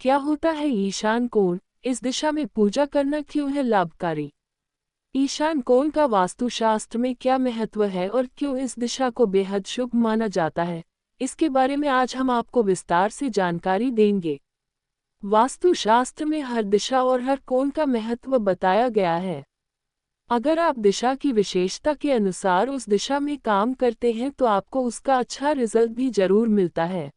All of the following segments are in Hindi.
क्या होता है ईशान कोण? इस दिशा में पूजा करना क्यों है लाभकारी? ईशान कोण का वास्तुशास्त्र में क्या महत्व है और क्यों इस दिशा को बेहद शुभ माना जाता है? इसके बारे में आज हम आपको विस्तार से जानकारी देंगे। वास्तुशास्त्र में हर दिशा और हर कोण का महत्व बताया गया है। अगर आप दिशा की विशेषता के अनुसार उस दिशा में काम करते हैं तो आपको उसका अच्छा रिजल्ट भी जरूर मिलता है।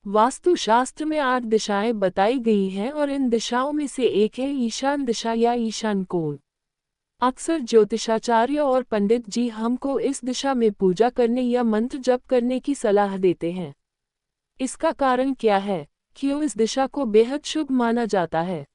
वास्तुशास्त्र में 8 दिशाएं बताई गई हैं और इन दिशाओं में से एक है ईशान दिशा या ईशान कोण। अक्सर ज्योतिषाचार्य और पंडित जी हमको इस दिशा में पूजा करने या मंत्र जप करने की सलाह देते हैं। इसका कारण क्या है? क्यों इस दिशा को बेहद शुभ माना जाता है?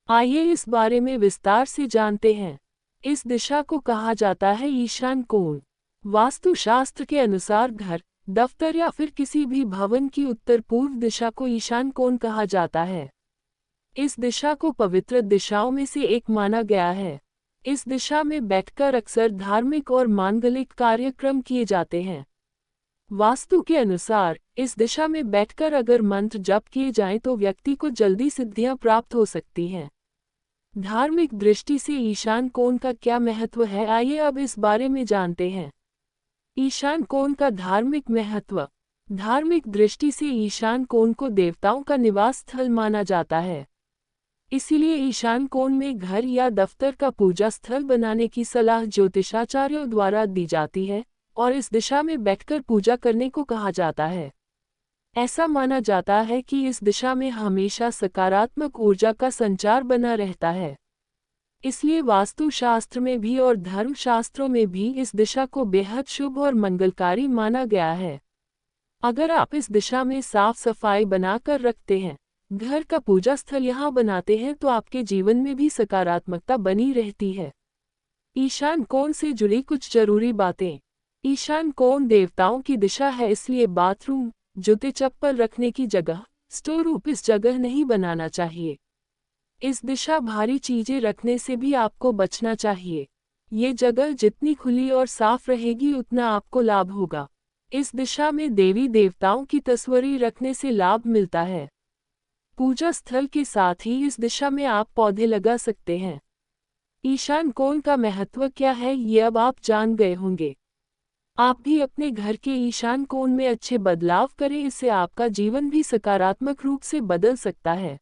आइए इस बारे में विस्तार से जानते हैं। इस दिशा को कहा जाता है ईशान कोण। वास्तुशास्त्र के अनुसार घर, दफ्तर या फिर किसी भी भवन की उत्तर पूर्व दिशा को ईशान कोण कहा जाता है। इस दिशा को पवित्र दिशाओं में से एक माना गया है। इस दिशा में बैठकर अक्सर धार्मिक और मांगलिक कार्यक्रम किए जाते हैं। वास्तु के अनुसार इस दिशा में बैठकर अगर मंत्र जप किए जाएं तो व्यक्ति को जल्दी सिद्धियां प्राप्त हो सकती हैं। धार्मिक दृष्टि से ईशान कोण का क्या महत्व है, आइए अब इस बारे में जानते हैं। ईशान कोण का धार्मिक महत्व। धार्मिक दृष्टि से ईशान कोण को देवताओं का निवास स्थल माना जाता है। इसीलिए ईशान कोण में घर या दफ्तर का पूजा स्थल बनाने की सलाह ज्योतिषाचार्यों द्वारा दी जाती है और इस दिशा में बैठकर पूजा करने को कहा जाता है। ऐसा माना जाता है कि इस दिशा में हमेशा सकारात्मक ऊर्जा का संचार बना रहता है। इसलिए वास्तुशास्त्र में भी और धर्मशास्त्रों में भी इस दिशा को बेहद शुभ और मंगलकारी माना गया है। अगर आप इस दिशा में साफ सफाई बनाकर रखते हैं, घर का पूजा स्थल यहाँ बनाते हैं तो आपके जीवन में भी सकारात्मकता बनी रहती है। ईशान कोण से जुड़ी कुछ जरूरी बातें। ईशान कोण देवताओं की दिशा है, इसलिए बाथरूम, जूते चप्पल रखने की जगह, स्टोर रूम इस जगह नहीं बनाना चाहिए। इस दिशा भारी चीजें रखने से भी आपको बचना चाहिए। ये जगह जितनी खुली और साफ रहेगी उतना आपको लाभ होगा। इस दिशा में देवी देवताओं की तस्वीरें रखने से लाभ मिलता है। पूजा स्थल के साथ ही इस दिशा में आप पौधे लगा सकते हैं। ईशान कोण का महत्व क्या है ये अब आप जान गए होंगे। आप भी अपने घर के ईशान कोण में अच्छे बदलाव करें, इससे आपका जीवन भी सकारात्मक रूप से बदल सकता है।